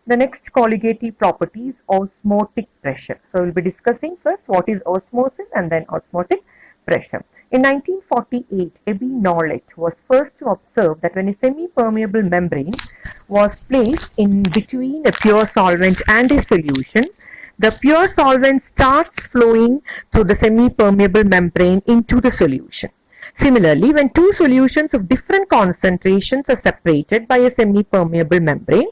The next colligative property is osmotic pressure. So we'll be discussing first what is osmosis and then osmotic pressure. In 1948, Ebbe Knowledge was first to observe that when a semi-permeable membrane was placed in between a pure solvent and a solution, the pure solvent starts flowing through the semi-permeable membrane into the solution. Similarly, when two solutions of different concentrations are separated by a semi-permeable membrane,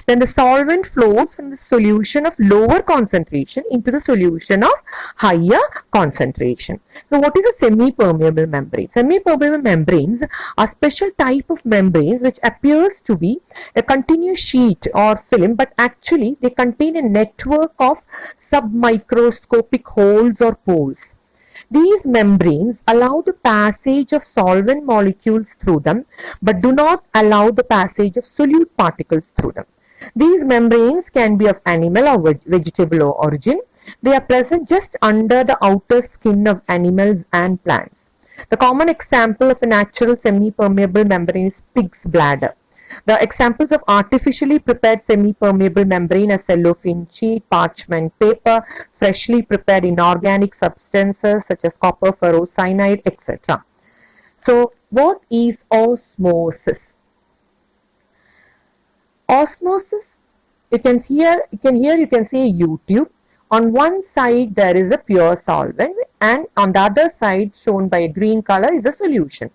then the solvent flows from the solution of lower concentration into the solution of higher concentration. Now, what is a semi-permeable membrane? Semi-permeable membranes are special type of membranes which appears to be a continuous sheet or film, but actually they contain a network of submicroscopic holes or pores. These membranes allow the passage of solvent molecules through them, but do not allow the passage of solute particles through them. These membranes can be of animal or vegetable origin. They are present just under the outer skin of animals and plants. The common example of a natural semi-permeable membrane is pig's bladder. The examples of artificially prepared semi-permeable membrane are cellophane sheet, parchment paper, freshly prepared inorganic substances such as copper, ferrocyanide, etc. So, what is osmosis? Osmosis, you can see a U-tube. On one side there is a pure solvent and on the other side, shown by a green color, is a solution.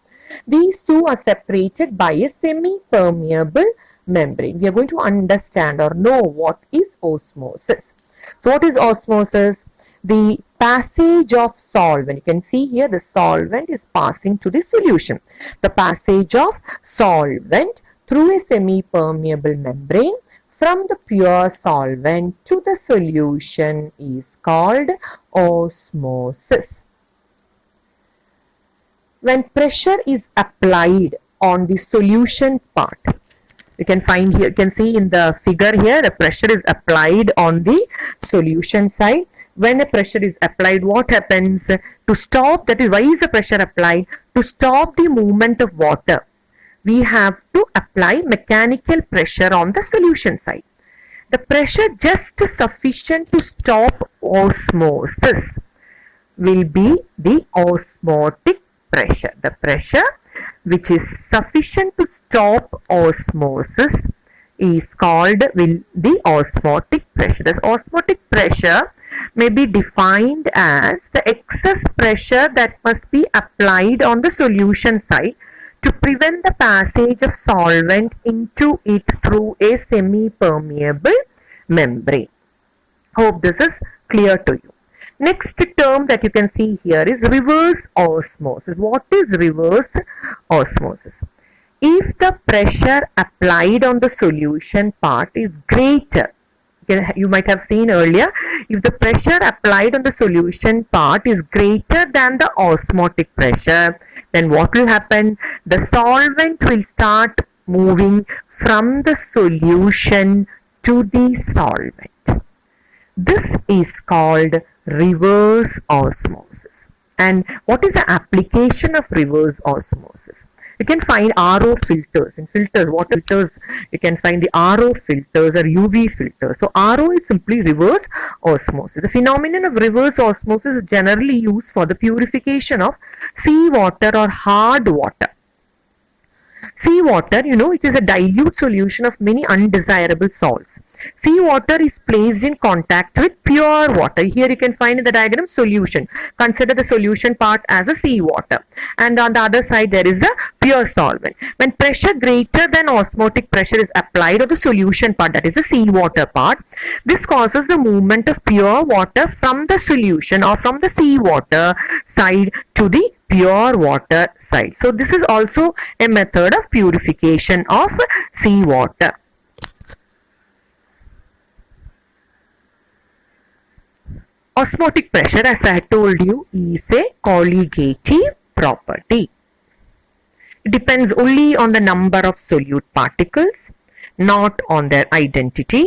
These two are separated by a semi-permeable membrane. We are going to understand or know what is osmosis. So what is osmosis? The passage of solvent. You can see here the solvent is passing to the solution. The passage of solvent through a semi-permeable membrane from the pure solvent to the solution is called osmosis. When pressure is applied on the solution part, you can find here, you can see in the figure here, the pressure is applied on the solution side. When a pressure is applied, what happens? To stop, that is, why is the pressure applied? To stop the movement of water, we have to apply mechanical pressure on the solution side. The pressure just sufficient to stop osmosis will be the osmotic pressure. The pressure which is sufficient to stop osmosis is called the osmotic pressure. This osmotic pressure may be defined as the excess pressure that must be applied on the solution side to prevent the passage of solvent into it through a semi-permeable membrane. Hope this is clear to you. Next term that you can see here is reverse osmosis. What is reverse osmosis? If the pressure applied on the solution part is greater, you might have seen earlier, if the pressure applied on the solution part is greater than the osmotic pressure, then what will happen? The solvent will start moving from the solution to the solvent. This is called reverse osmosis. And what is the application of reverse osmosis? You can find RO filters. In filters, water filters, you can find the RO filters or UV filters. So RO is simply reverse osmosis. The phenomenon of reverse osmosis is generally used for the purification of seawater or hard water. Seawater, it is a dilute solution of many undesirable salts. Seawater is placed in contact with pure water. Here you can find in the diagram solution. Consider the solution part as a seawater. And on the other side there is a pure solvent. When pressure greater than osmotic pressure is applied on the solution part, that is the seawater part, this causes the movement of pure water from the solution or from the seawater side to the pure water side. So this is also a method of purification of seawater. Osmotic pressure, as I told you, is a colligative property. It depends only on the number of solute particles, not on their identity.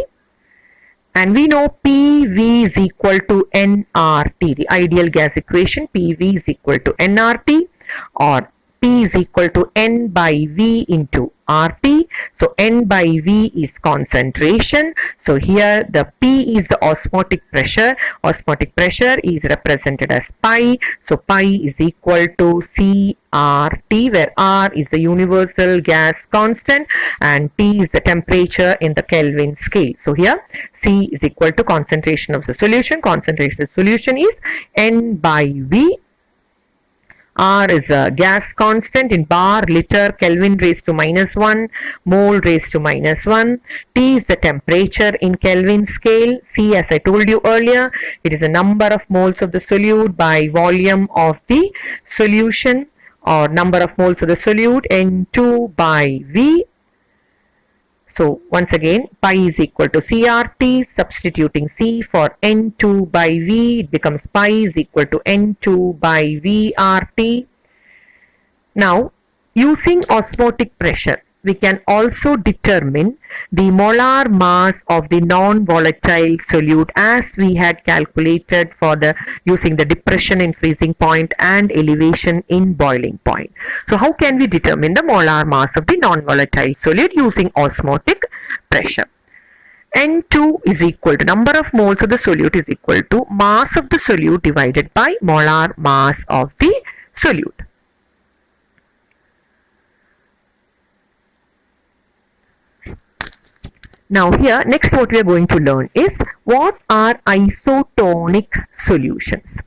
And we know PV is equal to nRT, the ideal gas equation. PV is equal to nRT, or P is equal to N by V into RT. So N by V is concentration. So here the P is the osmotic pressure. Osmotic pressure is represented as pi. So pi is equal to CRT, where R is the universal gas constant and T is the temperature in the Kelvin scale. So here C is equal to concentration of the solution. Concentration of the solution is N by V. R is a gas constant in bar, liter, Kelvin raised to -1, mole raised to -1. T is the temperature in Kelvin scale. C, as I told you earlier, it is the number of moles of the solute by volume of the solution, or number of moles of the solute, N2 by V. So once again, pi is equal to CRT. Substituting C for N2 by V, it becomes pi is equal to N2 by VRT. Now, using osmotic pressure, we can also determine the molar mass of the non-volatile solute, as we had calculated for the using the depression in freezing point and elevation in boiling point. So how can we determine the molar mass of the non-volatile solute using osmotic pressure? N2 is equal to number of moles of the solute is equal to mass of the solute divided by molar mass of the solute. Now here, next what we are going to learn is what are isotonic solutions.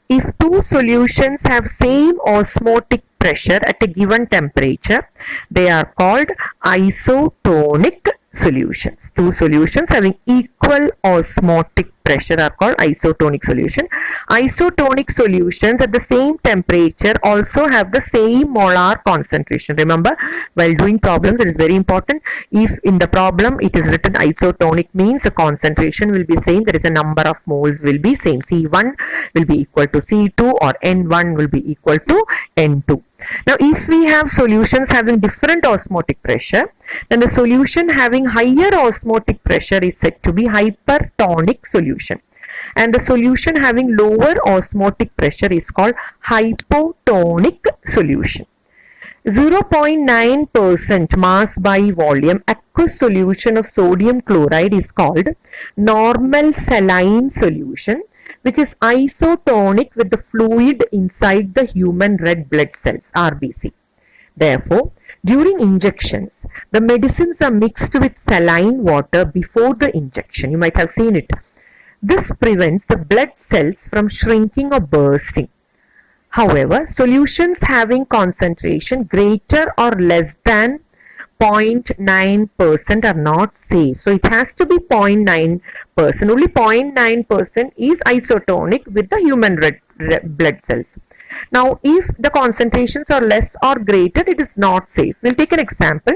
If two solutions have same osmotic pressure at a given temperature, they are called isotonic solutions. Two solutions having equal osmotic pressure are called isotonic solution. Isotonic solutions at the same temperature also have the same molar concentration. Remember, while doing problems, it is very important. If in the problem it is written isotonic, means the concentration will be same. There is a number of moles will be same. C1 will be equal to C2, or N1 will be equal to N2. Now, if we have solutions having different osmotic pressure, then the solution having higher osmotic pressure is said to be hypertonic solution, and the solution having lower osmotic pressure is called hypotonic solution. 0.9% mass by volume aqueous solution of sodium chloride is called normal saline solution, which is isotonic with the fluid inside the human red blood cells, RBC. Therefore, during injections, the medicines are mixed with saline water before the injection. You might have seen it. This prevents the blood cells from shrinking or bursting. However, solutions having concentration greater or less than 0.9% are not safe. So it has to be 0.9%. Only 0.9% is isotonic with the human red blood cells. Now, if the concentrations are less or greater, it is not safe. We'll take an example.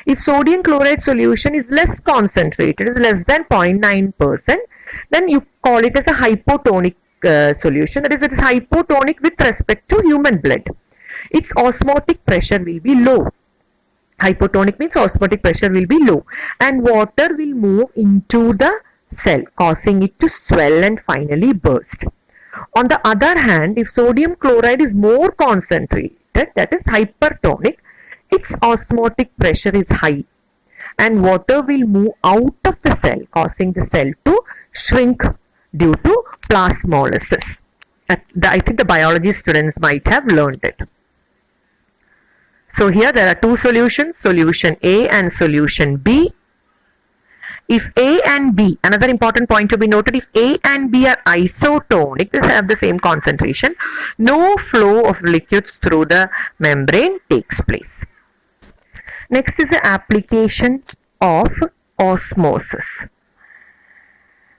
If sodium chloride solution is less concentrated, is less than 0.9%, then you call it as a hypotonic solution. That is, it is hypotonic with respect to human blood. Its osmotic pressure will be low. Hypotonic means osmotic pressure will be low, and water will move into the cell, causing it to swell and finally burst. On the other hand, if sodium chloride is more concentrated, that is hypertonic, its osmotic pressure is high, and water will move out of the cell, causing the cell to shrink due to plasmolysis. I think the biology students might have learned it. So here there are two solutions, solution A and solution B. If A and B, another important point to be noted, if A and B are isotonic, they have the same concentration, no flow of liquids through the membrane takes place. Next is the application of osmosis.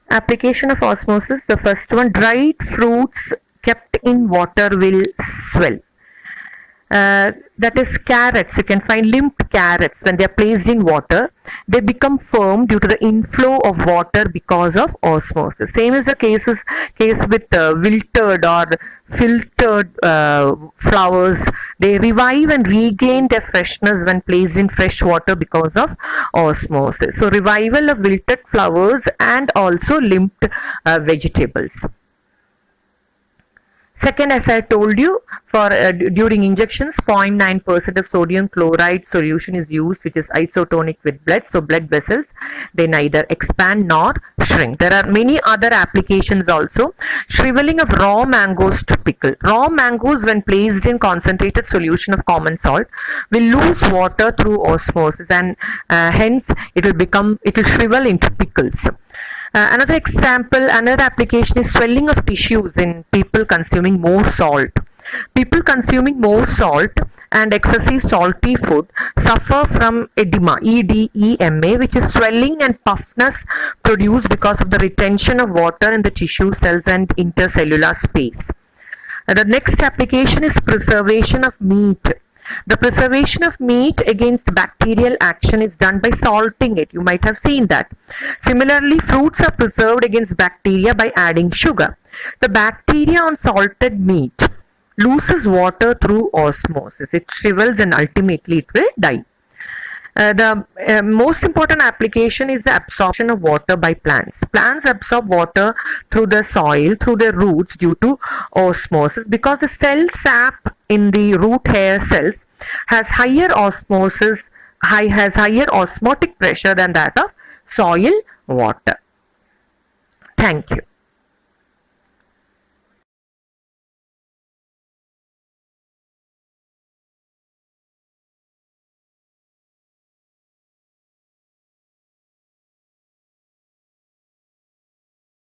Application of osmosis, the first one, dried fruits kept in water will swell. That is carrots. You can find limp carrots. When they are placed in water, they become firm due to the inflow of water because of osmosis. Same is the case with wilted or filtered flowers. They revive and regain their freshness when placed in fresh water because of osmosis. So revival of wilted flowers and also limped vegetables. Second, as I told you, for during injections, 0.9% of sodium chloride solution is used, which is isotonic with blood. So blood vessels, they neither expand nor shrink. There are many other applications also. Shriveling of raw mangoes to pickle. Raw mangoes, when placed in concentrated solution of common salt, will lose water through osmosis, and hence it will shrivel into pickles. Another example, another application is swelling of tissues in people consuming more salt. People consuming more salt and excessive salty food suffer from edema, edema, which is swelling and puffiness produced because of the retention of water in the tissue cells and intercellular space. The next application is preservation of meat. The preservation of meat against bacterial action is done by salting it. You might have seen that. Similarly, fruits are preserved against bacteria by adding sugar. The bacteria on salted meat loses water through osmosis. It shrivels and ultimately it will die. The most important application is the absorption of water by plants. Plants absorb water through the soil, through their roots due to osmosis, because the cell sap in the root hair cells has higher osmosis, has higher osmotic pressure than that of soil water. Thank you.